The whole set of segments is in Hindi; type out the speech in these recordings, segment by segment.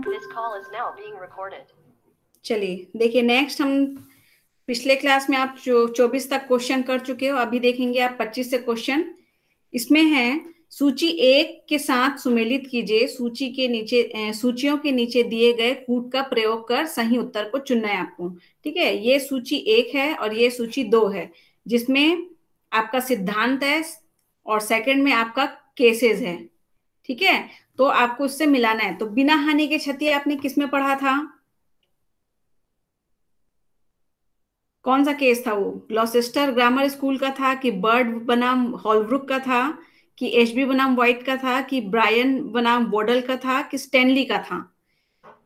This call is now being recorded. चलिए देखिए, नेक्स्ट हम पिछले क्लास में आप 24 तक क्वेश्चन कर चुके हो, अभी देखेंगे आप 25 से क्वेश्चन। इसमें है सूची एक के साथ सुमेलित कीजिए, सूची के नीचे सूचियों के नीचे दिए गए कूट का प्रयोग कर सही उत्तर को चुनना है आपको। ठीक है, ये सूची एक है और ये सूची दो है, जिसमें आपका सिद्धांत है और सेकंड में आपका केसेस है। ठीक है, तो आपको उससे मिलाना है। तो बिना हानि के क्षति आपने किसमें पढ़ा था? कौन सा केस था वो? ग्लॉसेस्टर ग्रामर स्कूल का था कि बर्ड बनाम हॉलब्रुक का था कि एचबी बनाम व्हाइट का था कि ब्रायन बनाम वोडल का था कि स्टैनली का था?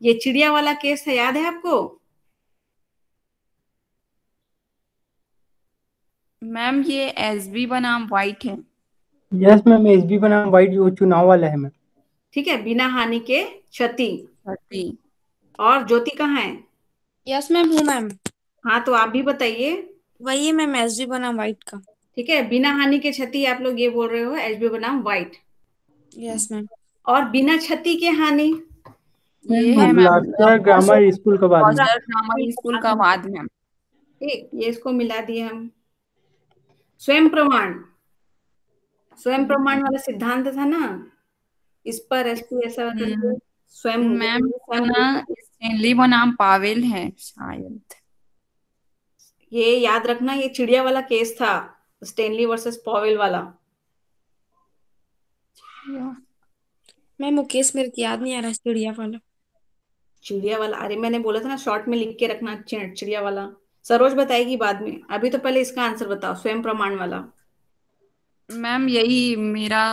ये चिड़िया वाला केस था, याद है आपको? मैम ये एसबी बनाम वाइट है। यस मैम, एसबी बनाम वाइट जो चुनाव वाला है मैम। ठीक है, बिना हानि के क्षति। क्षति। और ज्योति कहाँ है? यस मैम, हूँ मैम। हाँ, तो आप भी बताइए। वही है मैम, एसडी बनाम व्हाइट का। ठीक है, बिना हानि के क्षति आप लोग ये बोल रहे हो, एचबी बनाम व्हाइट। Yes ma'am. और बिना क्षति के हानि? ये है मैम ग्लॉस्टर ग्रामर स्कूल का बाद में। ग्लॉस्टर ग्रामर स्कूल का बाद मैम। ठीक, ये इसको मिला दिए हम। स्वयं प्रमाण, स्वयं प्रमाण वाला सिद्धांत था ना, इस पर एसपी ऐसा करके स्वयं मैम स्वयं ना स्टैनली बनाम पावेल है शायद। ये याद रखना, ये चिड़िया वाला केस था, स्टेनली वर्सेस पॉवेल वाला। मैम वो केस मेरे को याद नहीं आ रहा, चिड़िया वाला। चिड़िया वाला, अरे मैंने बोला था ना शॉर्ट में लिख के रखना, चिड़िया वाला। सरोज बताएगी बाद में, अभी तो पहले इसका आंसर बताओ, स्वयं प्रमाण वाला। मैम यही मेरा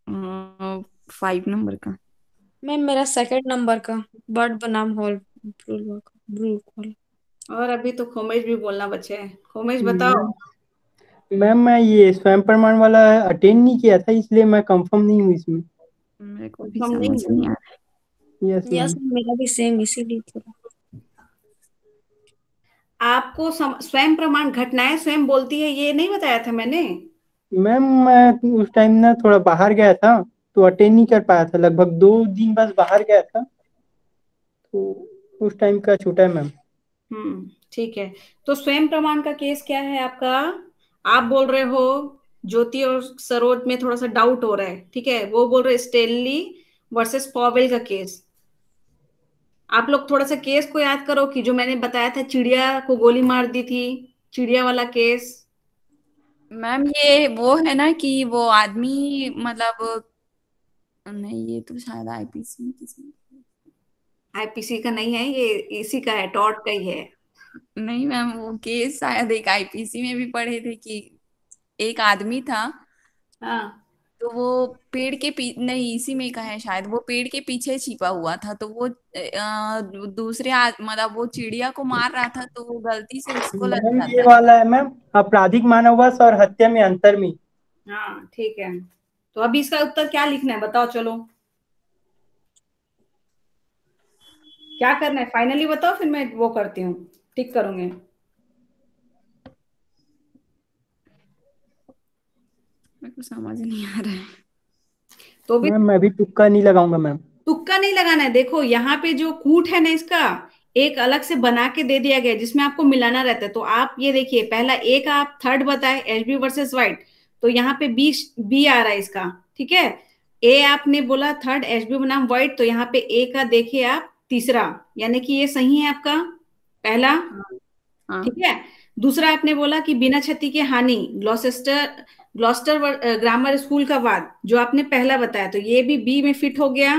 5 नंबर का। मैम मेरा सेकंड नंबर का, बर्ड बनाम हॉल ब्रूक वाला। और अभी तो खोमेश भी बोलना बचे है, खोमेश बताओ। मैम मैं ये स्वयं प्रमाण वाला अटेंड नहीं किया था, इसलिए मैं कंफर्म नहीं हूँ इसमें। मेरे को भी हम समझ नहीं नहीं आ रहा। Yes yes ma'am. मेरा भी सेम, इसीलिए थोड़ा। आपको स्वयं प्रमाण घटनाएं स्वयं बोलती है, ये नहीं बताया था मैंने? मैम मैं उस टाइम ना थोड़ा बाहर गया था, तो अटेंड नहीं कर पाया था, लगभग 2 दिन बस बाहर गया था, तो उस टाइम का छूटा है मैम। ठीक है। तो स्वयं प्रमाण का केस क्या है आपका? आप बोल रहे हो ज्योति और सरोज में थोड़ा सा डाउट हो रहा है, ठीक है, वो बोल रहे स्टेनली वर्सेस पॉवेल का केस। आप लोग थोड़ा सा केस को याद करो कि जो मैंने बताया था, चिड़िया को गोली मार दी थी, चिड़िया वाला केस। मैम ये वो है ना कि वो आदमी मतलब नहीं, ये तो शायद आईपीसी में किसी। आईपीसी का नहीं है ये, इसी का है, टॉर्ट का ही है। नहीं मैम, वो केस शायद एक आईपीसी में भी पढ़े थे कि एक आदमी था, हाँ तो वो पेड़ के नहीं इसी में का है शायद, वो पेड़ के पीछे छिपा हुआ था, तो वो मतलब वो चिड़िया को मार रहा था, तो वो गलती से उसको लग मैम ये जाता है। वाला है मैम, आपराधिक मानववश और हत्या में अंतर में। हाँ ठीक है, तो अभी इसका उत्तर क्या लिखना है बताओ, चलो क्या करना है फाइनली बताओ, फिर मैं वो करती हूँ, टिक करूंगी। मेरे को समझ नहीं आ रहा है। तो भी मैम मैं भी तुक्का नहीं लगाऊंगा मैम। तुक्का नहीं लगाना है। देखो यहाँ पे जो कूट है ना, इसका एक अलग से बना के दे दिया गया है, जिसमें आपको मिलाना रहता है। तो आप ये देखिए, पहला एक आप थर्ड बताए एचबी वर्सेस व्हाइट, तो यहाँ पे बी बी आ रहा है इसका। ठीक है, ए आपने बोला थर्ड एचबी बनाम व्हाइट, तो यहाँ पे ए का देखिए आप तीसरा, यानी कि ये सही है आपका पहला। हाँ ठीक है, दूसरा आपने बोला कि बिना क्षति के हानि, ग्लॉसेस्टर ग्लॉस्टर ग्रामर स्कूल का वाद, जो आपने पहला बताया, तो ये भी बी में फिट हो गया।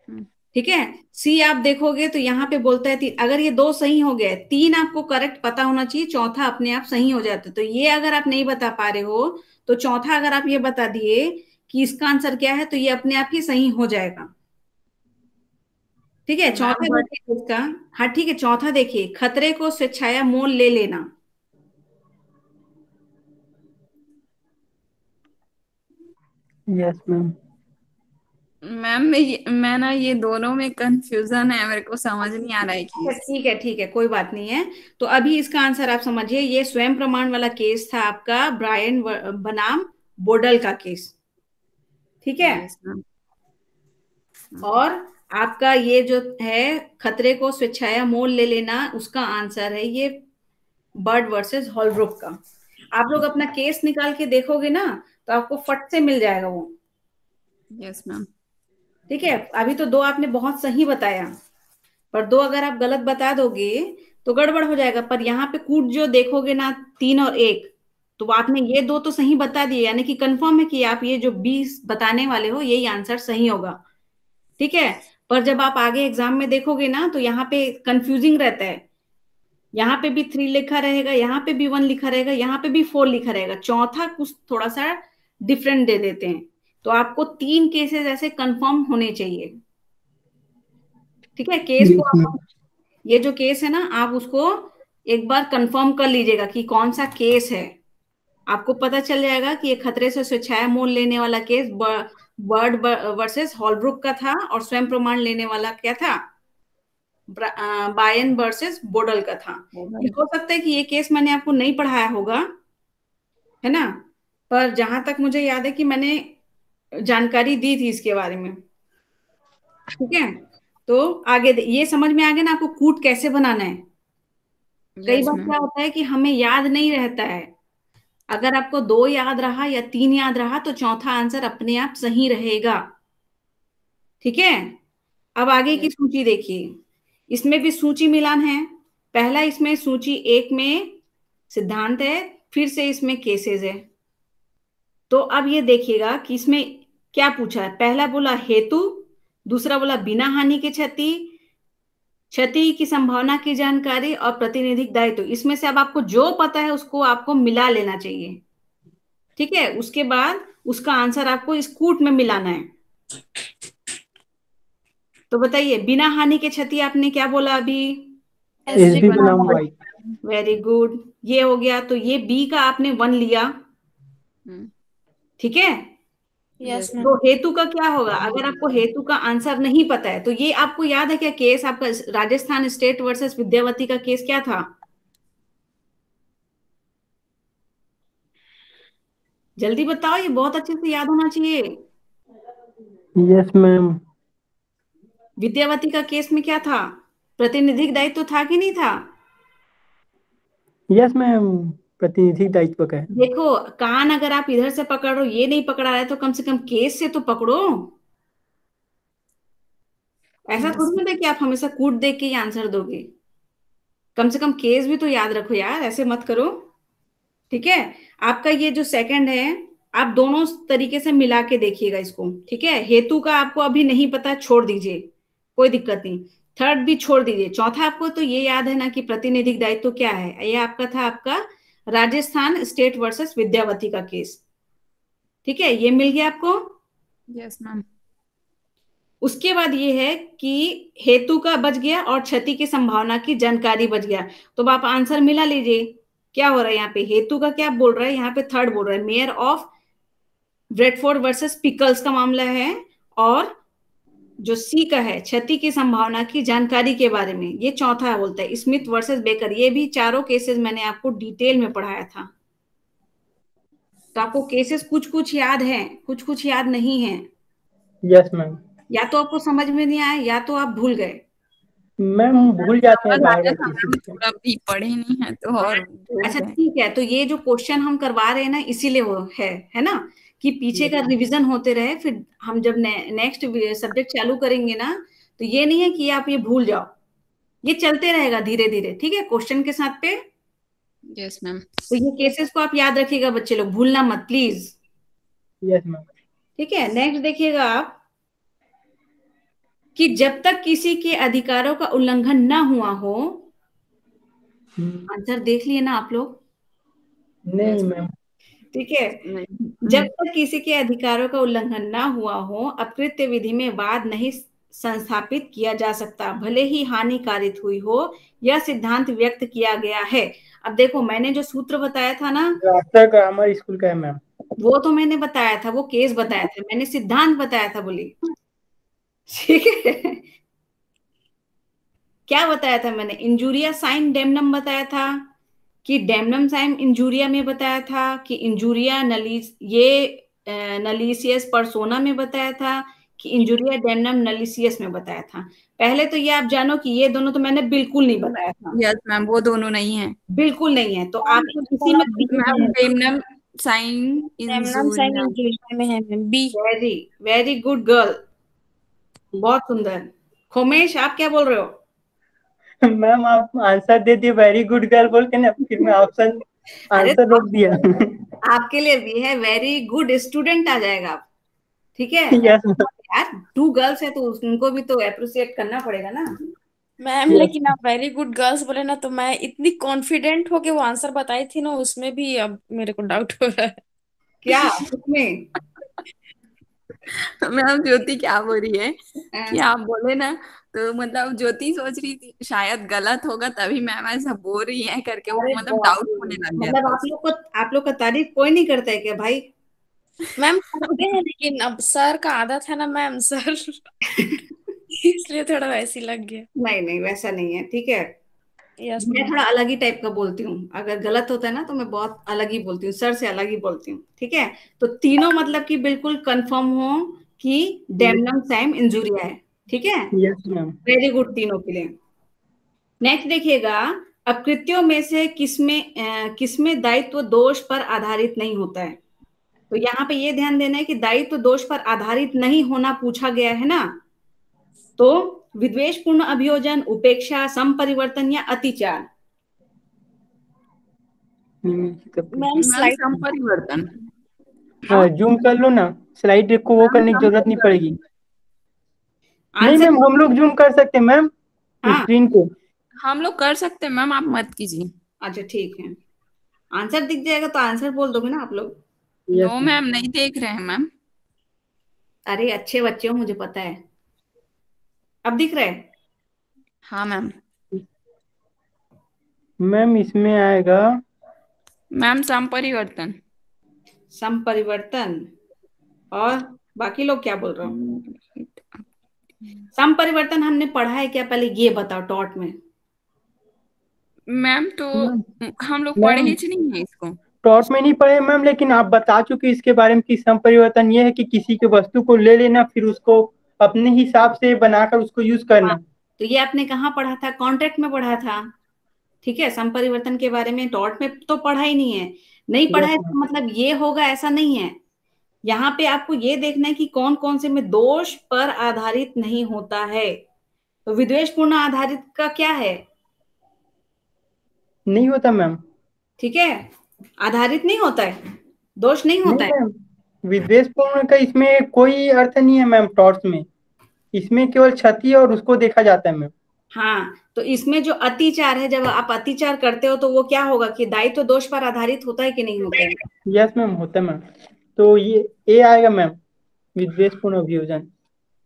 हाँ। ठीक है, सी आप देखोगे तो यहाँ पे बोलता है अगर ये दो सही हो गए, तीन आपको करेक्ट पता होना चाहिए, चौथा अपने आप सही हो जाता। तो ये अगर आप नहीं बता पा रहे हो, तो चौथा अगर आप ये बता दिए कि इसका आंसर क्या है, तो ये अपने आप ही सही हो जाएगा। ठीक है, मैम चौथा बट देखिए इसका। हाँ ठीक है, चौथा देखिए, खतरे को स्वेच्छाया मोल ले लेना। Yes ma'am. मैम मैं ना ये दोनों में कंफ्यूजन है, मेरे को समझ नहीं आ रहा है कि अच्छा ठीक है, ठीक है, कोई बात नहीं है। तो अभी इसका आंसर आप समझिए, ये स्वयं प्रमाण वाला केस था आपका, ब्रायन बनाम बोडल का केस। ठीक है, यस मैम। और आपका ये जो है खतरे को स्वेच्छाया मोल ले लेना, उसका आंसर है ये बर्ड वर्सेस हॉलब्रुक का। आप लोग अपना केस निकाल के देखोगे ना तो आपको फट से मिल जाएगा वो। Yes ma'am. ठीक है, अभी तो 2 आपने बहुत सही बताया, पर 2 अगर आप गलत बता दोगे तो गड़बड़ हो जाएगा। पर यहाँ पे कूट जो देखोगे ना 3 और 1, तो आपने ये 2 तो सही बता दिए, यानी कि कंफर्म है कि आप ये जो 20 बताने वाले हो यही आंसर सही होगा। ठीक है, पर जब आप आगे एग्जाम में देखोगे ना तो यहाँ पे कंफ्यूजिंग रहता है। यहाँ पे भी 3 लिखा रहेगा, यहाँ पे भी 1 लिखा रहेगा, यहाँ पे भी 4 लिखा रहेगा, चौथा कुछ थोड़ा सा डिफरेंट दे देते हैं। तो आपको 3 केसेस ऐसे कंफर्म होने चाहिए। ठीक है, केस को आप, ये जो केस है ना आप उसको एक बार कंफर्म कर लीजिएगा कि कौन सा केस है। आपको पता चल जाएगा कि ये खतरे से स्वेच्छाया मोल लेने वाला केस बर्ड वर्सेस हॉलब्रुक का था, और स्वयं प्रमाण लेने वाला क्या था, बायन वर्सेस बोडल का था। ये हो सकता है कि ये केस मैंने आपको नहीं पढ़ाया होगा, है ना, पर जहां तक मुझे याद है कि मैंने जानकारी दी थी इसके बारे में। ठीक है, तो आगे ये समझ में आ गया ना आपको कूट कैसे बनाना है। कई यस बार मैम। क्या होता है कि हमें याद नहीं रहता है। अगर आपको 2 याद रहा या 3 याद रहा तो चौथा आंसर अपने आप सही रहेगा। ठीक है, अब आगे की सूची देखिए, इसमें भी सूची मिलान है। पहला इसमें सूची 1 में सिद्धांत है, फिर से इसमें केसेस है। तो अब ये देखिएगा कि इसमें क्या पूछा है। पहला बोला हेतु, दूसरा बोला बिना हानि के क्षति, क्षति की संभावना की जानकारी और प्रतिनिधिक दायित्व। इसमें से अब आपको जो पता है उसको आपको मिला लेना चाहिए। ठीक है, उसके बाद उसका आंसर आपको इस कूट में मिलाना है। तो बताइए, बिना हानि के क्षति आपने क्या बोला अभी? एसडी बनाम वाई। वेरी गुड, ये हो गया। तो ये बी का आपने 1 लिया। ठीक है, यस मैम। तो हेतु का क्या होगा? अगर आपको हेतु का आंसर नहीं पता है तो ये आपको याद है क्या केस आपका राजस्थान स्टेट वर्सेस विद्यावती का केस क्या था? जल्दी बताओ, ये बहुत अच्छे से याद होना चाहिए। Yes ma'am. विद्यावती का केस में क्या था? प्रतिनिधिक दायित्व था कि नहीं था? यस मैम, प्रतिनिधि दायित्व का है। देखो, कान अगर आप इधर से पकड़ रहे हो, ये नहीं पकड़ा है, तो कम से कम केस से तो पकड़ो। ऐसा थोड़ी होता है कि आप हमेशा कूट देख के ही आंसर दोगे। कम से कम केस भी तो याद रखो यार, ऐसे मत करो। ठीक है, आपका ये जो सेकंड है, आप दोनों तरीके से मिला के देखिएगा इसको। ठीक है, हेतु का आपको अभी नहीं पता, छोड़ दीजिए, कोई दिक्कत नहीं। थर्ड भी छोड़ दीजिए। चौथा आपको तो ये याद है ना कि प्रतिनिधिक दायित्व क्या है? ये आपका था आपका राजस्थान स्टेट वर्सेस विद्यावती का केस। ठीक है, ये मिल गया आपको। Yes ma'am. उसके बाद ये है कि हेतु का बच गया और क्षति की संभावना की जानकारी बच गया। तो अब आप आंसर मिला लीजिए। क्या हो रहा है यहाँ पे? हेतु का क्या बोल रहा है? यहाँ पे थर्ड बोल रहा है mayor of Bradford versus pickles का मामला है, और जो सी का है क्षति की संभावना की जानकारी के बारे में, ये चौथा बोलता है स्मिथ वर्सेस बेकर। ये भी चारों केसेस मैंने आपको डिटेल में पढ़ाया था। तो आपको केसेस कुछ कुछ याद हैं, कुछ कुछ याद नहीं है। Yes ma'am. या तो आपको समझ में नहीं आया या तो आप भूल गए। मैम भूल जाते हैं बार बार केसेस को। अभी पढ़े नहीं है तो और भूल अच्छा गए। ठीक है, तो ये जो क्वेश्चन हम करवा रहे हैं ना, इसीलिए वो है ना, कि पीछे का रिवीजन होते रहे। फिर हम जब नेक्स्ट सब्जेक्ट चालू करेंगे ना, तो ये नहीं है कि आप ये भूल जाओ, ये चलते रहेगा धीरे धीरे। ठीक है, क्वेश्चन के साथ पे। Yes ma'am. तो ये केसेस को आप याद रखिएगा बच्चे लोग, भूलना मत प्लीज। Yes ma'am. ठीक है, नेक्स्ट देखिएगा आप कि जब तक किसी के अधिकारों का उल्लंघन ना हुआ हो। आंसर देख लिए ना आप लोग? नहीं मैम। ठीक है, जब तक किसी के अधिकारों का उल्लंघन ना हुआ हो, अपकृत्य विधि में वाद नहीं संस्थापित किया जा सकता, भले ही हानि कारित हुई हो। यह सिद्धांत व्यक्त किया गया है। अब देखो, मैंने जो सूत्र बताया था ना, आफ्टर ग्रामर स्कूल का है मैम। वो तो मैंने बताया था, वो केस बताया था, मैंने सिद्धांत बताया था, बोली। ठीक है, क्या बताया था मैंने? इंजूरिया साइन डेमनम बताया था, कि डेमनम साइन इंजूरिया में बताया था, कि इंजूरिया नलीसियस पर्सोना में बताया था, कि इंजुरिया डेमनम नलिसियस में बताया था। पहले तो ये आप जानो कि ये दोनों तो मैंने बिल्कुल नहीं बताया था, यस मैम, वो दोनों नहीं है बिल्कुल नहीं है, तो मैम आपको किसी में ma'am. Damnum sine damnum sine injuria. Injuria में है ma'am, B. Very very good girl, बहुत सुंदर। खोमेश आप क्या बोल रहे हो? मैम आप आंसर दे दिए वेरी गुड गर्ल बोल के ना, फिर मैं ऑप्शन अरे आंसर तो रोक दिया। आपके लिए भी है, वेरी गुड स्टूडेंट आ जाएगा आप, ठीक है। यस यार 2 गर्ल्स है तो उनको भी तो अप्रिशिएट करना पड़ेगा ना। मैम यस लेकिन आप वेरी गुड गर्ल्स बोले ना, तो मैं इतनी कॉन्फिडेंट होके वो आंसर बताई थी ना, उसमें भी अब मेरे को डाउट हो रहा है। क्या उसमें? मैम ज्योति क्या बोल रही है कि अ, आप बोले ना, तो मतलब ज्योति सोच रही थी शायद गलत होगा तभी मैम ऐसा बोल रही है करके, वो अरे मतलब बाप डाउट रे, होने लग गया मतलब था उसको। आप लोग का तारीफ कोई नहीं करता है क्या भाई? मैम करते हैं, लेकिन अब सर का आदत है ना मैम, सर इसलिए थोड़ा वैसे ही लग गया। नहीं नहीं वैसा नहीं है, ठीक है। यस मैं मैम। थोड़ा अलग ही टाइप का बोलती हूँ, अगर गलत होता है ना तो मैं बहुत अलग ही बोलती हूँ, सर से अलग ही बोलती हूँ, ठीक है। तो तीनों मतलब कि बिल्कुल कंफर्म हो कि डेमनम साइम इंजुरिया है, ठीक है। Yes ma'am. वेरी गुड तीनों के लिए। नेक्स्ट देखिएगा, अपकृत्यों में से किसमें दायित्व दोष पर आधारित नहीं होता है। तो यहाँ पे ये ध्यान देना है कि दायित्व दोष पर आधारित नहीं होना पूछा गया है ना, तो विद्वेषपूर्ण अभियोजन, उपेक्षा, समपरिवर्तन या अतिचार। Ma'am ma'am slide. संपरिवर्तन। हाँ जूम कर लो ना, स्लाइड को वो मैम करने की जरूरत नहीं संपरिवर्तन। पड़ेगी। नहीं आंसर। मैम हम लोग जूम कर सकते हैं मैम हाँ स्क्रीन को। हम लोग कर सकते हैं मैम, आप मत कीजिए। अच्छा ठीक है, आंसर दिख जाएगा तो आंसर बोल दोगे ना आप लोग। Yes no ma'am. मैम, नहीं देख रहे हैं मैम। अरे अच्छे बच्चे हो, मुझे पता है। अब दिख रहा है? हाँ मैम। मैम इसमें आएगा मैम संपरिवर्तन। समपरिवर्तन। और बाकी लोग क्या बोल रहे हो? समपरिवर्तन हमने पढ़ा है क्या, पहले ये बताओ टॉट में। मैम तो मैम हम लोग पढ़े मैम ही नहीं है इसको। टॉट में नहीं पढ़े मैम, लेकिन आप बता चुके इसके बारे में कि संपरिवर्तन ये है कि किसी के वस्तु को ले लेना फिर उसको अपने हिसाब से बनाकर उसको यूज हाँ, करना। तो ये आपने कहाँ पढ़ा था? कॉन्ट्रैक्ट में पढ़ा था, ठीक है। समपरिवर्तन के बारे में टॉट में तो पढ़ा ही नहीं है, नहीं पढ़ा यस है मैम। तो मतलब ये होगा ऐसा नहीं है। यहाँ पे आपको ये देखना है कि कौन कौन से में दोष पर आधारित नहीं होता है। तो विद्वेषपूर्ण आधारित का क्या है? नहीं होता मैम। ठीक है, आधारित नहीं होता है, दोष नहीं नहीं होता है। मैम, विद्वेषपूर्ण का इसमें कोई अर्थ नहीं है मैम टॉर्च में। इसमें केवल क्षति और उसको देखा जाता है मैम। हाँ, तो इसमें जो अतिचार है, जब आप अतिचार करते हो तो वो क्या होगा कि दायित्व दोष पर आधारित होता है कि नहीं होता है? यस मैम होता है मैम। तो ये आएगा मैम, विद्वेषपूर्ण अभियोजन।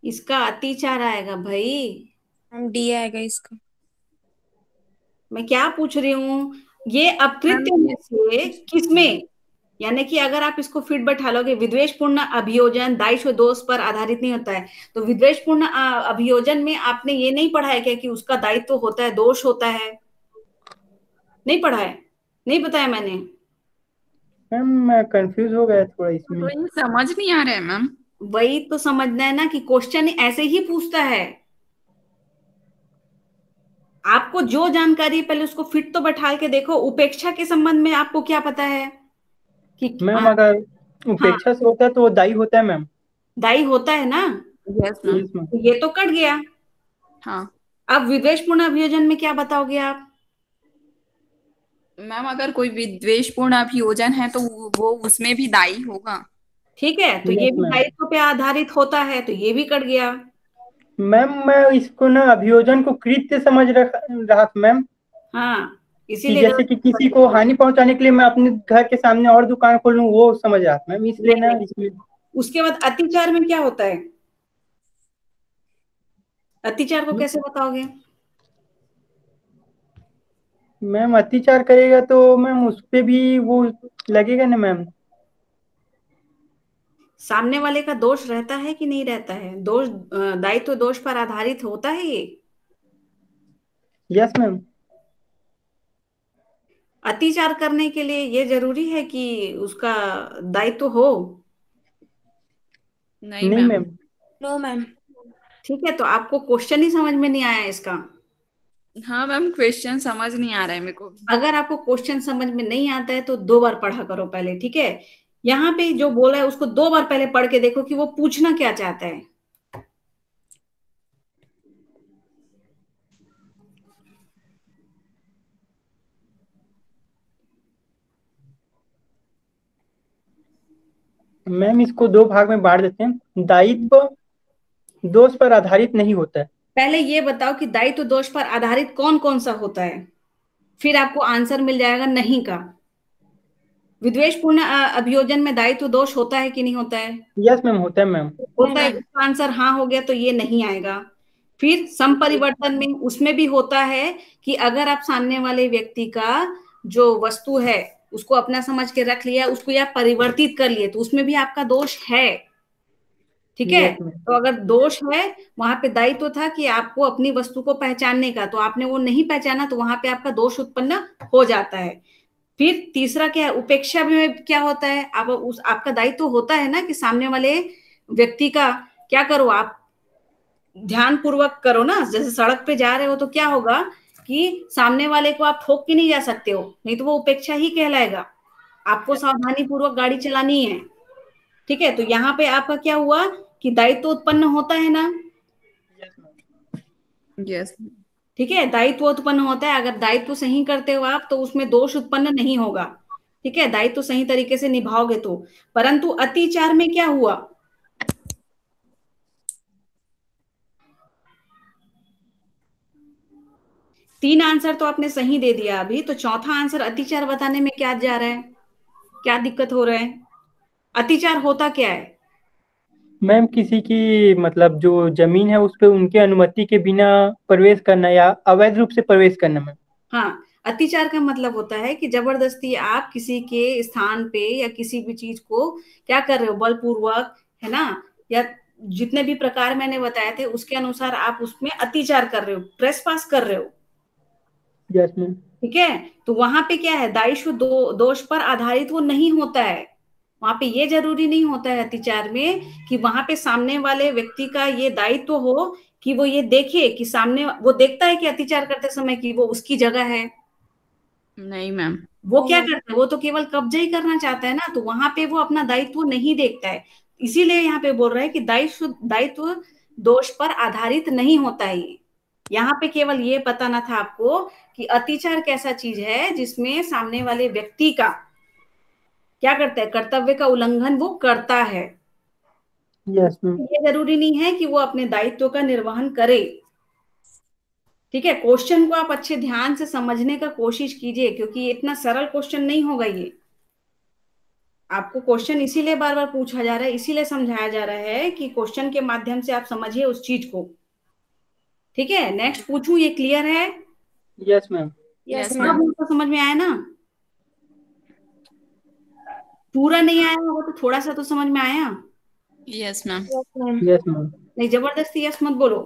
इसका अतिचार आएगा भाई। मैम डी आएगा इसका। मैं क्या पूछ रही हूँ, ये मैम अपकृत्य में से किसमें, यानी कि अगर आप इसको फिट बैठा लोगे, विद्वेषपूर्ण अभियोजन दायित्व दोष पर आधारित नहीं होता है, तो विद्वेषपूर्ण अभियोजन में आपने ये नहीं पढ़ा है क्या कि उसका दायित्व होता है, दोष होता है? नहीं पढ़ा है? नहीं बताया मैंने? मैम मैं कंफ्यूज हो गया थोड़ा इसमें। तो ये समझ नहीं आ रहा है मैम। वही तो समझना है ना कि क्वेश्चन ऐसे ही पूछता है। आपको जो जानकारी है, पहले उसको फिट तो बैठा के देखो। उपेक्षा के संबंध में आपको क्या पता है कि मैम अगर हाँ, उपेक्षा से होता है तो वो दायी होता है मैम। दायी होता है ना, यस मैम। Yes ma'am. तो ये तो कट गया। हाँ अब विद्वेषपूर्ण अभियोजन में क्या बताओगे आप? मैम, अगर कोई विद्वेषपूर्ण अभियोजन है तो वो उसमें भी दायी होगा। ठीक है, तो ये यस भी मैम। दायित्व पे आधारित होता है, तो ये भी कट गया। मैम मैं इसको ना अभियोजन को कृत्य समझ रहा था मैम, हाँ, कि इसीलिए जैसे कि किसी को हानि पहुंचाने के लिए मैं अपने घर के सामने और दुकान खोल लूं, वो समझ रहा था मैम, इसलिए नहीं ना नहीं, इसमें। उसके बाद अतिचार में क्या होता है? अतिचार को कैसे बताओगे? मैम अत्याचार करेगा तो मैम उस पे भी वो लगेगा ना मैम। सामने वाले का दोष रहता है कि नहीं रहता है? दोष दायित्व दोष पर आधारित होता है ये। Yes ma'am. अतिचार करने के लिए ये जरूरी है कि उसका दायित्व हो? नहीं नहीं मैम। मैम। No ma'am. ठीक है, तो आपको क्वेश्चन ही समझ में नहीं आया इसका। हाँ मैम, क्वेश्चन समझ नहीं आ रहा है मेरे को। अगर आपको क्वेश्चन समझ में नहीं आता है तो 2 बार पढ़ा करो पहले, ठीक है। यहाँ पे जो बोला है उसको 2 बार पहले पढ़ के देखो कि वो पूछना क्या चाहता है। मैम इसको 2 भाग में बांट देते हैं। दायित्व दोष पर आधारित नहीं होता है। पहले ये बताओ कि दायित्व दोष पर आधारित कौन कौन सा होता है, फिर आपको आंसर मिल जाएगा नहीं का। विद्वेषपूर्ण अभियोजन में दायित्व दोष होता है कि नहीं होता है? यस मैम, होता है मैम। होता है। इसका आंसर हाँ हो गया तो ये नहीं आएगा। फिर संपरिवर्तन में उसमें भी होता है कि अगर आप सामने वाले व्यक्ति का जो वस्तु है उसको अपना समझ के रख लिया, उसको या परिवर्तित कर लिए, तो उसमें भी आपका दोष है। ठीक है, यस मैम। तो अगर दोष है, वहां पे दायित्व था कि आपको अपनी वस्तु को पहचानने का, तो आपने वो नहीं पहचाना, तो वहां पे आपका दोष उत्पन्न हो जाता है। फिर तीसरा क्या है, उपेक्षा में क्या होता है, आप उस आपका दायित्व होता है ना कि सामने वाले व्यक्ति का क्या करो, आप ध्यान पूर्वक करो ना। जैसे सड़क पे जा रहे हो तो क्या होगा कि सामने वाले को आप ठोक के नहीं जा सकते हो, नहीं तो वो उपेक्षा ही कहलाएगा। आपको सावधानी पूर्वक गाड़ी चलानी है। ठीक है, तो यहाँ पे आपका क्या हुआ कि दायित्व उत्पन्न होता है ना। यस। ठीक है, दायित्व उत्पन्न होता है। अगर दायित्व सही करते हो आप तो उसमें दोष उत्पन्न नहीं होगा। ठीक है, दायित्व सही तरीके से निभाओगे तो। परंतु अतिचार में क्या हुआ, तीन आंसर तो आपने सही दे दिया अभी, तो चौथा आंसर अतिचार बताने में क्या जा रहा है, क्या दिक्कत हो रहा है? अतिचार होता क्या है? मैम किसी की मतलब जो जमीन है उस पे उनके अनुमति के बिना प्रवेश करना या अवैध रूप से प्रवेश करना मैम। हाँ, अतिचार का मतलब होता है कि जबरदस्ती आप किसी के स्थान पे या किसी भी चीज को क्या कर रहे हो, बलपूर्वक, है ना, या जितने भी प्रकार मैंने बताए थे उसके अनुसार आप उसमें अतिचार कर रहे हो, ट्रेसपास कर रहे हो। Yes ma'am. ठीक है, तो वहां पे क्या है, दायित्व दोष पर आधारित वो नहीं होता है। वहां पे ये जरूरी नहीं होता है अतिचार में कि वहां पे सामने वाले व्यक्ति का ये दायित्व हो कि वो ये देखे कि सामने वो देखता है कि अतिचार करते समय कि वो उसकी जगह है। नहीं मैम। वो क्या करता है, वो तो केवल कब्जा ही करना चाहता है ना, तो वहां पे वो अपना दायित्व नहीं देखता है। इसीलिए यहाँ पे बोल रहा है कि दायित्व दायित्व दोष पर आधारित नहीं होता है। ये यहाँ पे केवल ये बताना था आपको कि अतिचार कैसा चीज है जिसमें सामने वाले व्यक्ति का क्या करता है, कर्तव्य का उल्लंघन वो करता है। Yes ma'am. ये जरूरी नहीं है कि वो अपने दायित्व का निर्वहन करे। ठीक है, क्वेश्चन को आप अच्छे ध्यान से समझने का कोशिश कीजिए, क्योंकि ये इतना सरल क्वेश्चन नहीं होगा। ये आपको क्वेश्चन इसीलिए बार बार पूछा जा रहा है, इसीलिए समझाया जा रहा है कि क्वेश्चन के माध्यम से आप समझिए उस चीज को। ठीक है, नेक्स्ट पूछूं, ये क्लियर है? Yes ma'am. यस यस सब मैम। आपको समझ में आया ना? पूरा नहीं आया होगा तो थोड़ा सा तो समझ में आया। Yes ma'am. Ma'am. Yes ma'am. नहीं, जबरदस्ती यस मत बोलो,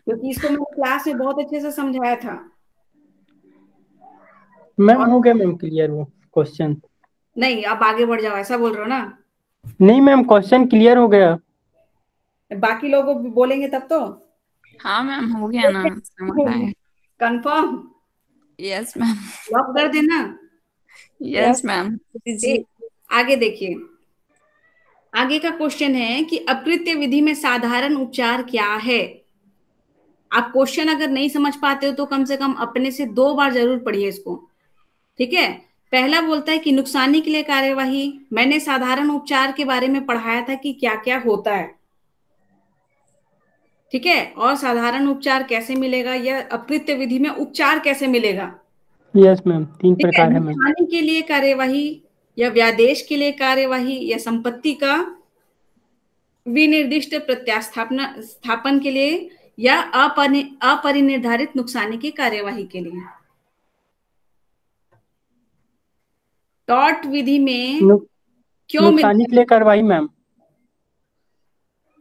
क्योंकि इसको मैंने क्लास में बहुत अच्छे से समझाया था। मैम और हो गया मैम क्लियर वो क्वेश्चन। नहीं, आप आगे बढ़ जाओ, ऐसा बोल रहे हो ना? नहीं मैम, क्वेश्चन क्लियर हो गया। बाकी लोगों को बोलेंगे तब तो। हाँ मैम, हो गया ना, समझ आया। कंफर्म? Yes ma'am. लॉक कर देना। Yes ma'am. जी। आगे देखिए, आगे का क्वेश्चन है कि अकृत्य विधि में साधारण उपचार क्या है। आप क्वेश्चन अगर नहीं समझ पाते हो तो कम से कम अपने से 2 बार जरूर पढ़िए इसको। ठीक है, पहला बोलता है कि नुकसानी के लिए कार्यवाही। मैंने साधारण उपचार के बारे में पढ़ाया था कि क्या क्या होता है। ठीक है, और साधारण उपचार कैसे मिलेगा या अकृत्य विधि में उपचार कैसे मिलेगा। यस मैम, 3 ठीक है, प्रकार है मैम। नुकसानी के लिए कार्यवाही या व्यादेश के लिए कार्यवाही या संपत्ति का विनिर्दिष्ट प्रत्यास्थापना स्थापन के लिए या अपरिनिर्धारित नुकसानी की कार्यवाही के लिए। टॉर्ट विधि में नुक, क्यों मिलता नुकसानी है? के लिए कार्रवाई मैम।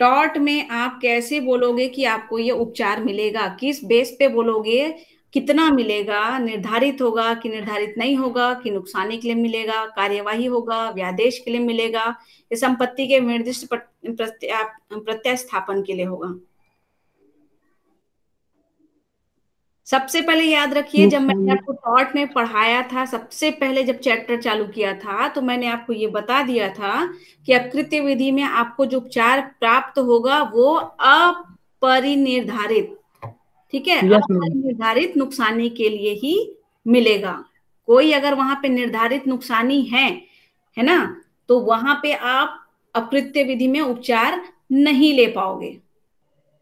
टॉर्ट में आप कैसे बोलोगे कि आपको ये उपचार मिलेगा, किस बेस पे बोलोगे कितना मिलेगा, निर्धारित होगा कि निर्धारित नहीं होगा, कि नुकसानी के लिए मिलेगा, कार्यवाही होगा, व्यादेश के लिए मिलेगा, ये संपत्ति के निर्दिष्ट प्रत्यास्थापन के लिए होगा। सबसे पहले याद रखिए, जब मैंने आपको टॉट में पढ़ाया था, सबसे पहले जब चैप्टर चालू किया था, तो मैंने आपको ये बता दिया था कि अपकृत्य विधि में आपको जो उपचार प्राप्त होगा वो अपरिनिर्धारित, ठीक है, अपरिनिर्धारित नुकसानी के लिए ही मिलेगा। कोई अगर वहां पे निर्धारित नुकसानी है ना, तो वहां पे आप अपकृत्य विधि में उपचार नहीं ले पाओगे।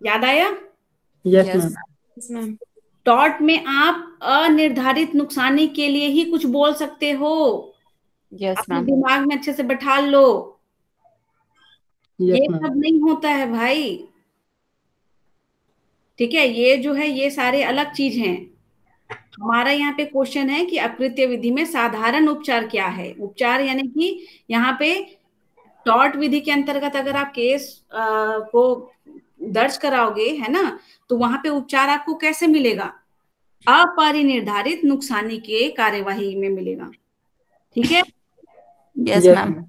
याद आया? Yes ma'am. टॉट में आप अनिर्धारित नुकसानी के लिए ही कुछ बोल सकते हो। यस अपने मैम। दिमाग में अच्छे से बैठा लो। ये सब नहीं होता है भाई, ठीक है। ये जो है ये सारे अलग चीज हैं। हमारा यहाँ पे क्वेश्चन है कि अपकृत्य विधि में साधारण उपचार क्या है। उपचार यानी कि यहाँ पे टॉट विधि के अंतर्गत अगर आप केस को दर्ज कराओगे, है ना, तो वहां पे उपचार आपको कैसे मिलेगा? अपरिनिर्धारित नुकसानी के कार्यवाही में मिलेगा। ठीक है? Yes ma'am.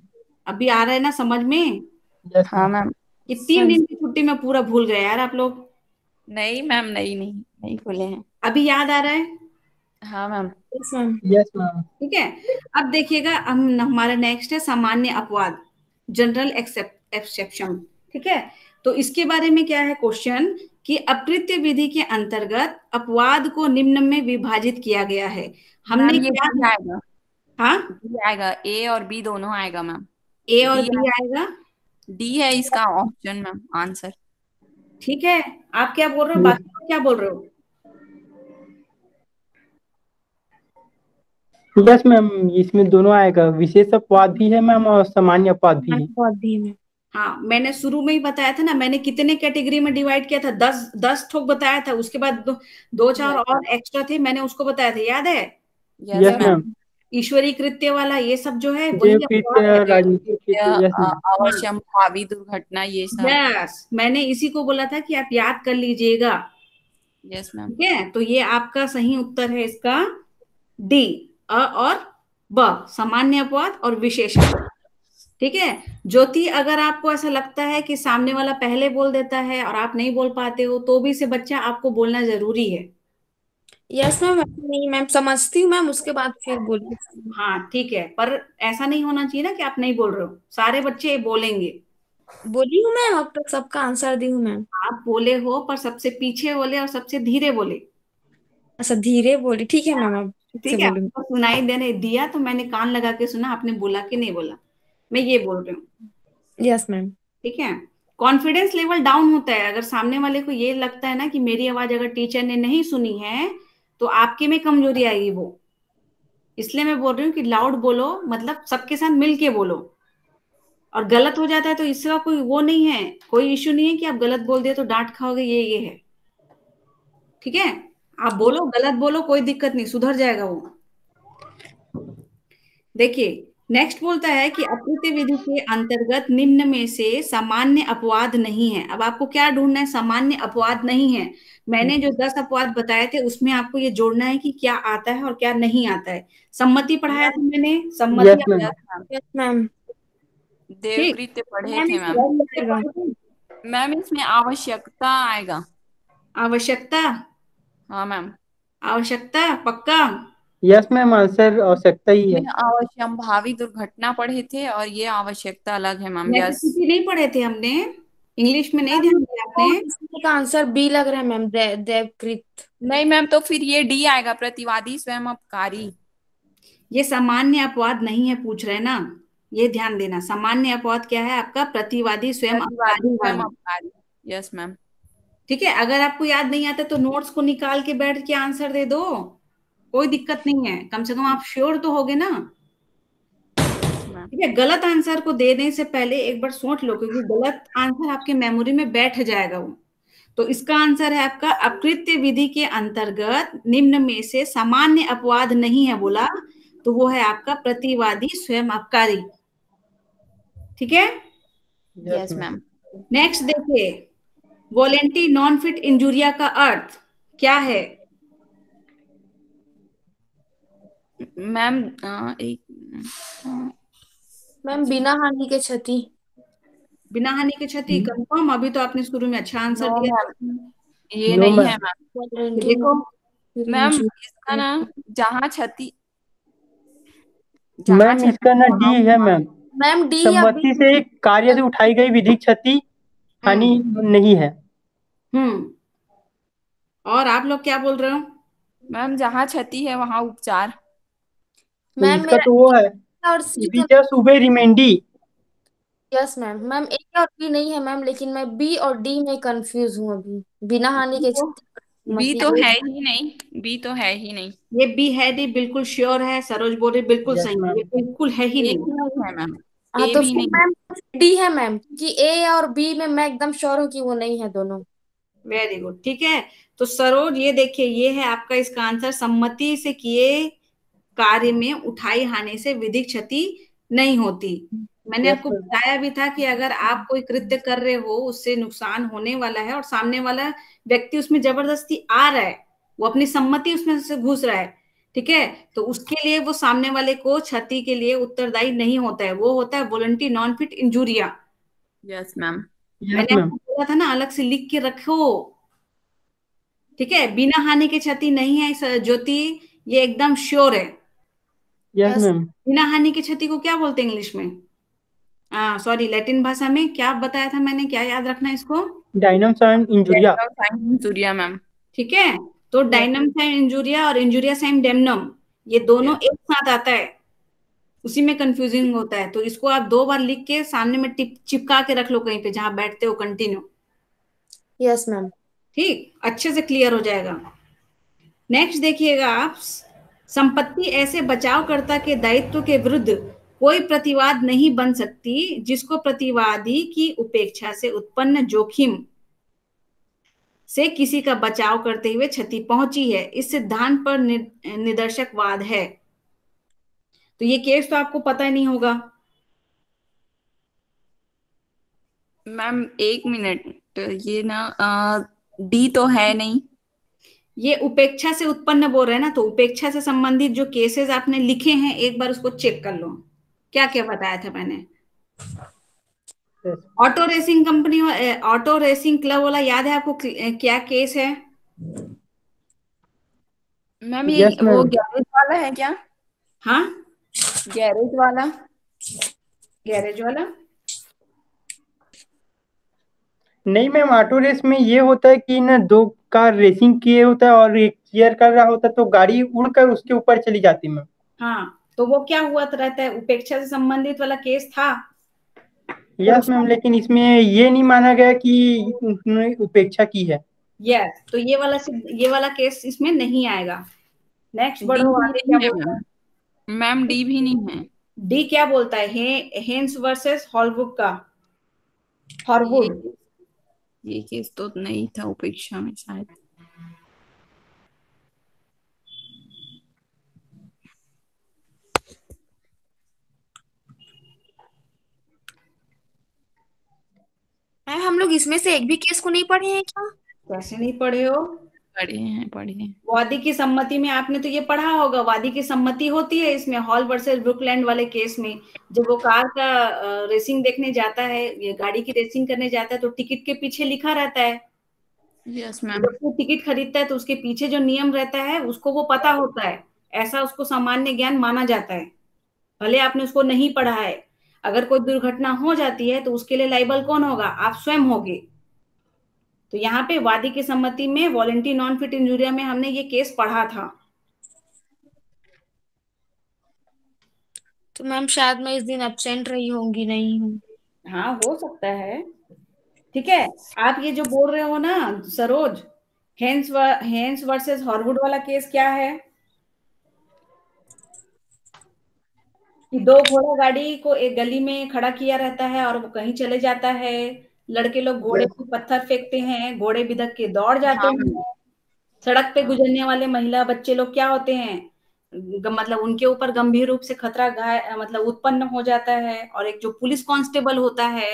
अभी आ रहा है ना समझ में? हाँ मैम। कि 3 दिन की छुट्टी में पूरा भूल गए यार आप लोग। नहीं मैम, नहीं भूले हैं। अभी याद आ रहा है? हाँ मैम। Yes ma'am. ठीक है। अब देखिएगा, हम हमारा नेक्स्ट है सामान्य अपवाद, जनरल एक्सेप्शन। ठीक है, तो इसके बारे में क्या है क्वेश्चन कि अपकृत्य विधि के अंतर्गत अपवाद को निम्न में विभाजित किया गया है। हमने मैम ये क्या B आएगा। हाँ, B आएगा, A और B दोनों आएगा मैम। ए और बी आएगा। D है इसका ऑप्शन मैम, आंसर। ठीक है, आप क्या बोल रहे हो, बाकी लोग क्या बोल रहे हो? यस मैम, इसमें दोनों आएगा, विशेष अपवाद भी है मैम और सामान्य अपवाद भी है। हाँ, मैंने शुरू में ही बताया था ना, मैंने कितने कैटेगरी में डिवाइड किया था, 10 ठोक बताया था। उसके बाद दो चार और एक्स्ट्रा थे, मैंने उसको बताया था, याद है? Yes ma'am. ईश्वरी कृत्य वाला ये सब जो है राजनीतिक अवश्यम भावी दुर्घटना, ये सब। यस, मैंने इसी को बोला था कि आप याद कर लीजिएगा। Yes ma'am. ठीक है, तो ये आपका सही उत्तर है इसका डी, अ और ब, सामान्य अपवाद और विशेष अपवाद। ठीक है ज्योति, अगर आपको ऐसा लगता है कि सामने वाला पहले बोल देता है और आप नहीं बोल पाते हो, तो भी से बच्चा आपको बोलना जरूरी है। यस मैम, नहीं मैम समझती हूँ मैम, उसके बाद फिर बोलिए। हाँ ठीक है, पर ऐसा नहीं होना चाहिए ना कि आप नहीं बोल रहे हो। सारे बच्चे बोलेंगे। बोली हूँ मैम, अब तक सबका आंसर दी हूँ मैम। आप बोले हो, पर सबसे पीछे बोले और सबसे धीरे बोले। अच्छा धीरे बोली, ठीक है मैम, अब से ठीक है, बोलूंगी। आपको सुनाई देने दिया तो मैंने कान लगा के सुना, आपने बोला कि नहीं बोला, मैं ये बोल रही हूँ। Yes ma'am. ठीक है, कॉन्फिडेंस लेवल डाउन होता है अगर सामने वाले को ये लगता है ना कि मेरी आवाज अगर टीचर ने नहीं सुनी है तो आपके में कमजोरी आएगी वो। इसलिए मैं बोल रही हूँ कि लाउड बोलो, मतलब सबके साथ मिल के बोलो। और गलत हो जाता है तो इसका कोई वो नहीं है, कोई इश्यू नहीं है कि आप गलत बोल दिए तो डांट खाओगे, ये है। ठीक है, आप बोलो, गलत बोलो, कोई दिक्कत नहीं, सुधर जाएगा वो। देखिए नेक्स्ट बोलता है कि अपकृत्य विधि के अंतर्गत निम्न में से सामान्य अपवाद नहीं है। अब आपको क्या ढूंढना है? सामान्य अपवाद नहीं है। मैंने जो 10 अपवाद बताए थे उसमें आपको ये जोड़ना है कि क्या आता है और क्या नहीं आता है। सम्मति पढ़ाया था मैंने, सम्मति। Yes ma'am. देवकृत्य पढ़े थे मैम। मैम इसमें आवश्यकता आएगा। आवश्यकता? हाँ मैम। आवश्यकता पक्का? यस मैम, आंसर आवश्यकता ही है। अवश्यम भावी दुर्घटना पढ़े थे और ये आवश्यकता अलग है मैम। यस, नहीं पढ़े थे हमने, इंग्लिश में नहीं ध्यान दिया आपने। इसका आंसर बी लग रहा है मैम, देवकृत। नहीं मैम, तो फिर ये डी आएगा, प्रतिवादी स्वयं अपकारी। ये सामान्य अपवाद नहीं है, पूछ रहे ना, ये ध्यान देना। सामान्य अपवाद क्या है आपका? प्रतिवादी स्वयं अपकारी। Yes ma'am. ठीक है, अगर आपको याद नहीं आता तो नोट्स को निकाल के बैठ के आंसर दे दो, कोई दिक्कत नहीं है। कम से कम आप श्योर तो होगे ना। ठीक है, गलत आंसर को देने से पहले एक बार सोच लो, क्योंकि गलत आंसर आपके मेमोरी में बैठ जाएगा वो। तो इसका आंसर है आपका अपकृत्य विधि के अंतर्गत निम्न में से सामान्य अपवाद नहीं है बोला, तो वो है आपका प्रतिवादी स्वयं अपकारी। ठीक है, यस मैम। नेक्स्ट देखिए, वॉलेंटी नॉन फिट इंजुरिया का अर्थ क्या है? मैम एक मैम बिना हानि के क्षति। बिना हानि की क्षति कंफर्म? अभी तो आपने शुरू में अच्छा आंसर नो दिया। मैम, ये नो नहीं है मैम। मैम। ये देखो मैम इसका ना जहाँ क्षति मैम इसका ना डी वहाँ है मैम। मैम डी या बी? सम्मति से कार्य से उठाई गई विधिक क्षति हानि नहीं है। हम्म और आप लोग क्या बोल रहे हो? मैम जहाँ क्षति है वहाँ उपचार। तो मैम इसका मेरा तो वो है A और सी तो विजस उबे रिमेंडी। Yes ma'am. मैम ए और बी नहीं है मैम, लेकिन मैं बी और डी में कंफ्यूज हूँ अभी। बिना हानि के बी मती तो ये। है ही नहीं, बी तो है ही नहीं। ये बी है दी, बिल्कुल श्योर है? सरोज बोल रही बिल्कुल यस सही है, मैम। ये बिल्कुल है ही ए नहीं। भी नहीं है मैम, हाँ ए तो भी फिर नहीं। मैम डी है मैम, कि ए और बी में मैं एकदम श्योर हूँ कि वो नहीं है दोनों। वेरी गुड, ठीक है। तो सरोज ये देखिए, ये है आपका इसका आंसर। सम्मति से किए कार्य में उठाई हानि से विधिक क्षति नहीं होती। मैंने यस आपको मैम। बताया भी था कि अगर आप कोई कृत्य कर रहे हो, उससे नुकसान होने वाला है और सामने वाला व्यक्ति उसमें जबरदस्ती आ रहा है, वो अपनी सम्मति उसमें से घुस रहा है, ठीक है, तो उसके लिए वो सामने वाले को क्षति के लिए उत्तरदायी नहीं होता है, वो होता है voluntary non fit injuria. Yes ma'am. Yes मैंने मैम। आपको बोला था ना, अलग से लिख के रखो, ठीक है। बिना हानि की क्षति नहीं है ज्योति, ये एकदम श्योर है। Yes yes ma'am. बिना हानि की क्षति को क्या बोलते हैं इंग्लिश में? सॉरी, लैटिन भाषा में क्या बताया था मैंने, क्या याद रखना है इसको? डायनम्स एंड इंजुरिया। सूर्या मैम। ठीक है, तो यस डायनम साइन इंजूरिया और इंजूरिया साइन डेमनम, ये दोनों एक साथ आता है, उसी में कंफ्यूजिंग होता है। तो इसको आप 2 बार लिख के सामने में चिपका के रख लो कहीं पे जहां बैठते हो कंटिन्यू, यस मैम। ठीक, अच्छे से क्लियर हो जाएगा। नेक्स्ट देखिएगा आप, संपत्ति ऐसे बचावकर्ता के दायित्व के विरुद्ध कोई प्रतिवाद नहीं बन सकती जिसको प्रतिवादी की उपेक्षा से उत्पन्न जोखिम से किसी का बचाव करते हुए क्षति पहुंची है, इस सिद्धांत पर निदर्शकवाद है। तो ये केस तो आपको पता ही नहीं होगा। मैम एक मिनट, ये ना डी तो है नहीं। ये उपेक्षा से उत्पन्न बोल रहे हैं ना, तो उपेक्षा से संबंधित जो केसेस आपने लिखे हैं, एक बार उसको चेक कर लो, क्या क्या बताया था मैंने। Auto racing company, auto Racing club वाला याद है आपको? क्या केस है? मैम ये यस वो मैम। गैरेज वाला है क्या? हाँ, गैरेज वाला। गैरेज वाला। नहीं मैम, ऑटो रेस में ये होता है कि ना दो कार रेसिंग किए होता है और एक चीयर कर रहा होता है, तो गाड़ी उड़कर उसके ऊपर चली जाती मैम। हाँ, तो वो क्या हुआ तो रहता है, उपेक्षा से संबंधित वाला केस था। पर यस मैम, लेकिन इसमें ये नहीं माना गया कि उसने उपेक्षा की है। यस, तो ये वाला केस इसमें नहीं आएगा। नेक्स्ट डी बढ़ो भी आगे, क्या नहीं है बोलता है? मैम। मैम डी भी नहीं है। डी क्या बोलता है? हेन्स वर्सेस हॉलवुड का, ये हॉरवुड। ये केस तो नहीं था उपेक्षा में शायद। मैम हम लोग इसमें से एक भी केस को नहीं पढ़े हैं क्या? कैसे नहीं पढ़े हो? पढ़े हैं, पढ़े हैं। वादी की सम्मति में आपने तो ये पढ़ा होगा, वादी की सम्मति होती है इसमें, हॉल वर्सेस ब्रुकलैंड वाले केस में। जब वो कार का रेसिंग देखने जाता है, ये गाड़ी की रेसिंग करने जाता है, तो टिकट के पीछे लिखा रहता है, यस मैम। जब वो टिकट खरीदता है तो उसके पीछे जो नियम रहता है उसको वो पता होता है, ऐसा उसको सामान्य ज्ञान माना जाता है, भले आपने उसको नहीं पढ़ा है। अगर कोई दुर्घटना हो जाती है तो उसके लिए लाइबल कौन होगा? आप स्वयं होगे। तो यहाँ पे वादी की सम्मति में वॉलंटरी नॉन फिट इंजूरिया में हमने ये केस पढ़ा था। तो मैम शायद मैं इस दिन एब्सेंट रही होंगी, नहीं हूँ। हाँ, हो सकता है, ठीक है। आप ये जो बोल रहे हो ना सरोज, हेन्स वर्सेस हॉरवुड वाला केस क्या है कि 2 घोड़ा गाड़ी को एक गली में खड़ा किया रहता है और वो कहीं चले जाता है, लड़के लोग घोड़े यस। को पत्थर फेंकते हैं, घोड़े बिदक के दौड़ जाते हाँ हैं, सड़क पे गुजरने वाले महिला बच्चे लोग क्या होते हैं, मतलब उनके ऊपर गंभीर रूप से खतरा मतलब उत्पन्न हो जाता है, और एक जो पुलिस कांस्टेबल होता है,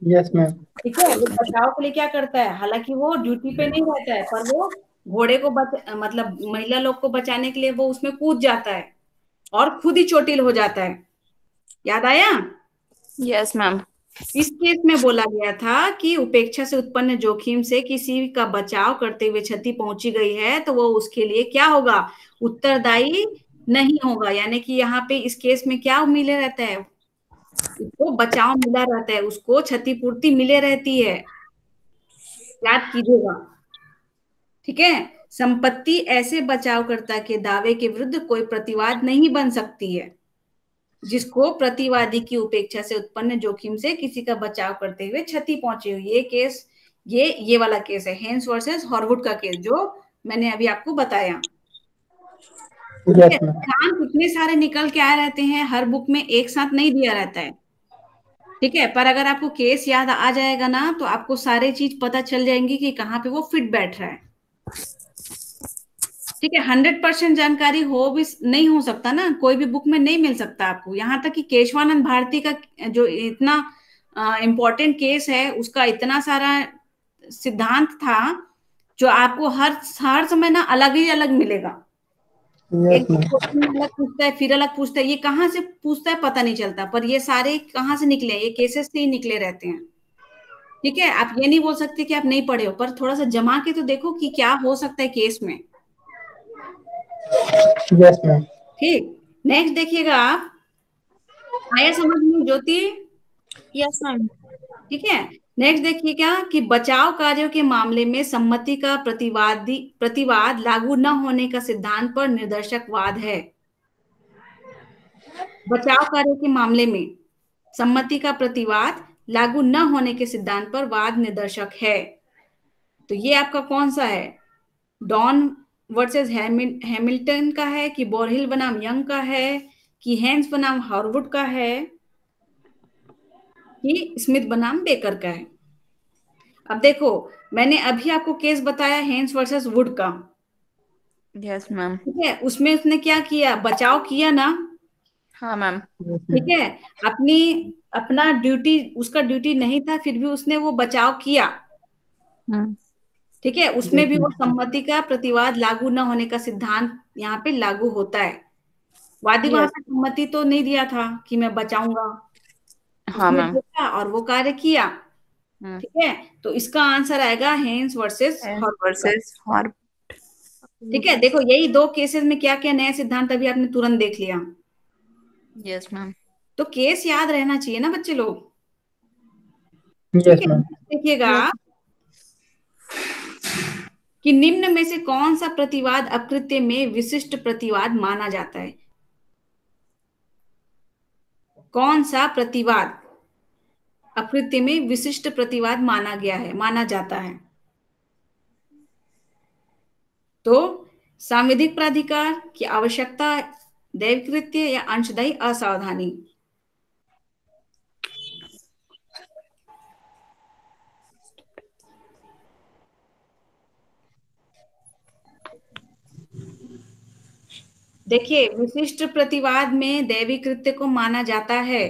यस मैम। ठीक है, वो बचाव के लिए क्या करता है, हालांकि वो ड्यूटी पे नहीं रहता है, पर वो घोड़े को मतलब महिला लोग को बचाने के लिए वो उसमें कूद जाता है और खुद ही चोटिल हो जाता है। याद आया? Yes ma'am. इस केस में बोला गया था कि उपेक्षा से उत्पन्न जोखिम से किसी का बचाव करते हुए क्षति पहुंची गई है तो वो उसके लिए क्या होगा? उत्तरदायी नहीं होगा। यानी कि यहाँ पे इस केस में क्या मिले रहता है? उसको बचाव मिला रहता है, उसको क्षतिपूर्ति मिले रहती है। याद कीजिएगा। ठीक है। संपत्ति ऐसे बचावकर्ता के दावे के विरुद्ध कोई प्रतिवाद नहीं बन सकती है जिसको प्रतिवादी की उपेक्षा से उत्पन्न जोखिम से किसी का बचाव करते हुए क्षति पहुंची हुई। ये केस, ये वाला केस है, हेन्स वर्सेस हॉरवुड का केस जो मैंने अभी आपको बताया। ठीक है। Yes ma'am. सिद्धांत इतने सारे निकल के आए रहते हैं, हर बुक में एक साथ नहीं दिया रहता है। ठीक है। पर अगर आपको केस याद आ जाएगा ना तो आपको सारे चीज पता चल जाएंगी कि कहाँ पे वो फिट बैठ रहा है। ठीक है। 100% जानकारी हो भी नहीं हो सकता ना, कोई भी बुक में नहीं मिल सकता आपको। यहाँ तक कि केशवानंद भारती का जो इतना इम्पोर्टेंट केस है उसका इतना सारा सिद्धांत था जो आपको हर समय ना अलग ही अलग मिलेगा। यस एक मैम। क्वेश्चन अलग पूछता है, फिर अलग पूछता है, ये कहाँ से पूछता है पता नहीं चलता, पर ये सारे कहाँ से निकले? ये केसेस से ही निकले रहते हैं। ठीक है। आप ये नहीं बोल सकते कि आप नहीं पढ़े हो, पर थोड़ा सा जमा के तो देखो कि क्या हो सकता है केस में। Yes ma'am. ठीक। नेक्स्ट देखिएगा आप, आया समझ में ज्योति? Yes ma'am. ठीक है। नेक्स्ट देखिएगा कि बचाव कार्यों के मामले में सम्मति का प्रतिवाद लागू न होने का सिद्धांत पर निदर्शक वाद है। बचाव कार्यों के मामले में सम्मति का प्रतिवाद लागू न होने के सिद्धांत पर वाद निदर्शक है। तो ये आपका कौन सा है? डॉन वर्सेस हैमिल्टन का है कि बोरहिल बनाम यंग का है कि हेन्स बनाम हॉरवुड का है कि स्मिथ बनाम बेकर का है? अब देखो, मैंने अभी आपको केस बताया हेन्स वर्सेस वुड का। Yes ma'am. ठीक है। उसमें उसने क्या किया? बचाव किया ना। हाँ मैम। ठीक है। अपना ड्यूटी, उसका ड्यूटी नहीं था, फिर भी उसने वो बचाव किया। ठीक है। उसमें भी वो सम्मति का प्रतिवाद लागू न होने का सिद्धांत यहाँ पे लागू होता है। वादी वहां यस। से सम्मति तो नहीं दिया था कि मैं बचाऊंगा, हाँ उसने मैम। देखा और वो कार्य किया। ठीक है। तो इसका आंसर आएगा हेन्स वर्सेस हॉरवुड का। वर्सेस हॉर। ठीक है। देखो, यही दो केसेस में क्या क्या नया सिद्धांत अभी आपने तुरंत देख लिया। Yes ma'am. तो केस याद रहना चाहिए ना बच्चे लोग। यस ठीक है। मैम। देखिएगा कि निम्न में से कौन सा प्रतिवाद अकृत्य में विशिष्ट प्रतिवाद माना जाता है? कौन सा प्रतिवाद अकृत्य में विशिष्ट प्रतिवाद माना जाता है? तो सांविधिक प्राधिकार की आवश्यकता, दैवकृत्य या अंशदायी असावधानी? देखिए, विशिष्ट प्रतिवाद में दैवी कृत्य को माना जाता है।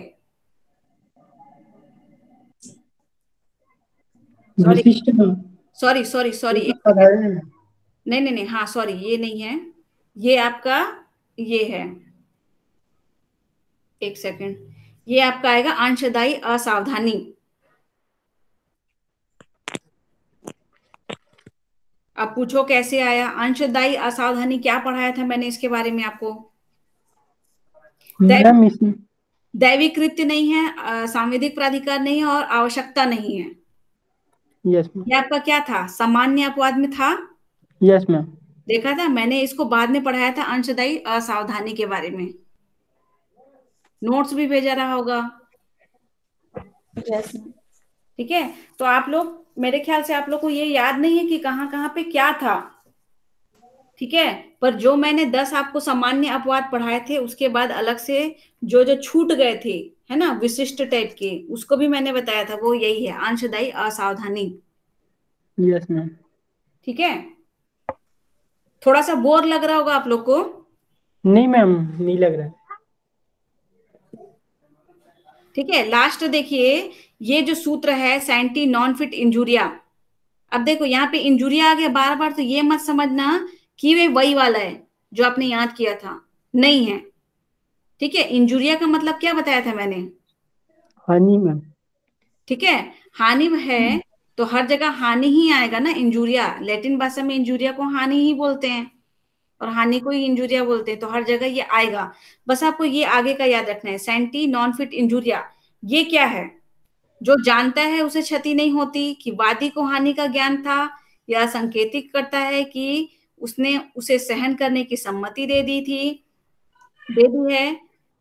विशिष्ट में सॉरी सॉरी सॉरी, ये तो एक सेकेंड। साधारण है। नहीं नहीं नहीं, हाँ सॉरी, ये नहीं है, ये आपका ये है। एक सेकेंड, ये आपका आएगा अंशदायी असावधानी। अब पूछो कैसे आया अंशदायी असावधानी? क्या पढ़ाया था मैंने इसके बारे में आपको? मैम इसमें दैवी कृत्य नहीं है, सांविधिक प्राधिकार नहीं है और आवश्यकता नहीं है। Yes ma'am. ये आपका क्या था? सामान्य अपवाद में था। Yes ma'am. देखा था मैंने, इसको बाद में पढ़ाया था अंशदायी असावधानी के बारे में। नोट्स भी भेजा रहा होगा। यस। ठीक है। तो आप लोग, मेरे ख्याल से आप लोग को ये याद नहीं है कि कहाँ कहाँ पे क्या था। ठीक है। पर जो मैंने 10 आपको सामान्य अपवाद पढ़ाए थे उसके बाद अलग से जो जो छूट गए थे, है ना, विशिष्ट टाइप के, उसको भी मैंने बताया था, वो यही है अंशदायी असावधानी। Yes ma'am. ठीक है। थोड़ा सा बोर लग रहा होगा आप लोग को। नहीं मैम, नहीं लग रहा है। ठीक है। लास्ट देखिए, ये जो सूत्र है सैंटी नॉन फिट इंजूरिया, अब देखो यहाँ पे इंजुरिया आ गया बार बार, तो ये मत समझना कि वे वही वाला है जो आपने याद किया था, नहीं है। ठीक है, इंजुरिया का मतलब क्या बताया था मैंने? हानि मैम। ठीक है, हानि है तो हर जगह हानि ही आएगा ना। इंजुरिया, लैटिन भाषा में इंजुरिया को हानि ही बोलते हैं और हानि को ही इंजुरिया बोलते हैं, तो हर जगह ये आएगा। बस आपको ये आगे का याद रखना है, सेंटी नॉन फिट इंजुरिया। ये क्या है? जो जानता है उसे क्षति नहीं होती, कि वादी को हानि का ज्ञान था, या संकेतित करता है कि उसने उसे सहन करने की सम्मति दे दी है।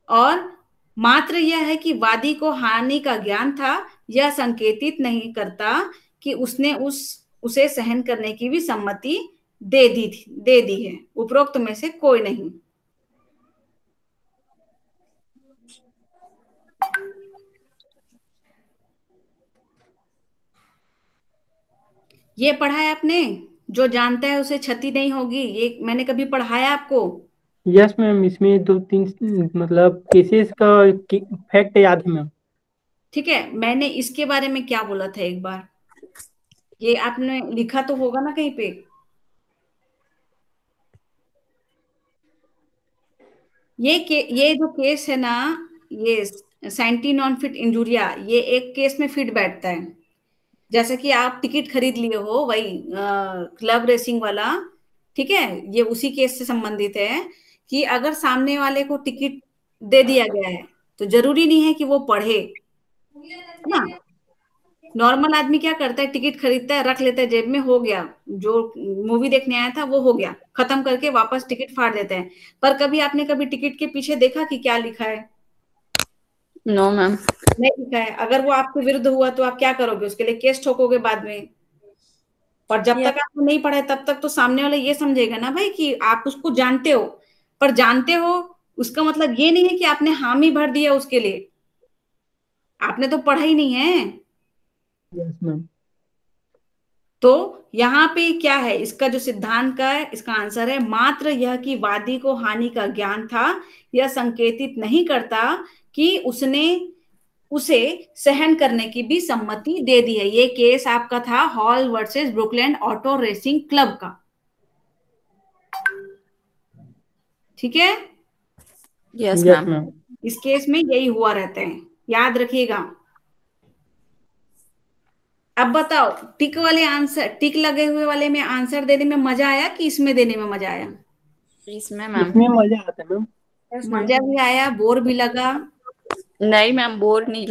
और मात्र यह है कि वादी को हानि का ज्ञान था, यह संकेतित नहीं करता कि उसने उसे सहन करने की भी सम्मति दे दी है। उपरोक्त में से कोई नहीं। ये पढ़ा है आपने? जो जानता है उसे क्षति नहीं होगी, ये मैंने कभी पढ़ाया आपको? यस मैम, इसमें 2-3 मतलब केसेस का फैक्ट याद है मैम। ठीक है, मैंने इसके बारे में क्या बोला था एक बार, ये आपने लिखा तो होगा ना कहीं पे। ये जो केस है ना, ये सेंटी नॉन फिट इंजुरिया, ये एक केस में फिट बैठता है। जैसे कि आप टिकट खरीद लिए हो, वही क्लब रेसिंग वाला। ठीक है, ये उसी केस से संबंधित है कि अगर सामने वाले को टिकट दे दिया गया है तो जरूरी नहीं है कि वो पढ़े, है ना। नॉर्मल आदमी क्या करता है, टिकट खरीदता है, रख लेता है जेब में, हो गया, जो मूवी देखने आया था वो हो गया, खत्म करके वापस टिकट फाड़ देते हैं। पर कभी आपने कभी टिकट के पीछे देखा कि क्या लिखा है? No ma'am. नहीं लिखा है। अगर वो आपके विरुद्ध हुआ तो आप क्या करोगे? उसके लिए केस ठोकोगे बाद में। पर जब तक आपको नहीं पढ़ा है तब तक तो सामने वाला ये समझेगा ना भाई कि आप उसको जानते हो। पर जानते हो उसका मतलब ये नहीं है कि आपने हामी भर दिया उसके लिए, आपने तो पढ़ा ही नहीं है। Yes ma'am. तो यहाँ पे क्या है, इसका जो सिद्धांत का है, इसका आंसर है मात्र यह कि वादी को हानि का ज्ञान था, यह संकेतित नहीं करता कि उसने उसे सहन करने की भी सम्मति दे दी है। ये केस आपका था Hall versus Brooklands Auto Racing Club का। ठीक है, यस यस मैम। मैम। इस केस में यही हुआ रहता है, याद रखिएगा। अब बताओ, टिक वाले आंसर, टिक लगे हुए वाले में आंसर देने में मजा आया कि इसमें देने में मजा आया? इसमें मैम। इसमें मजा आता है मैम। मजा भी आया, बोर भी लगा? नहीं मैम, बोर नहीं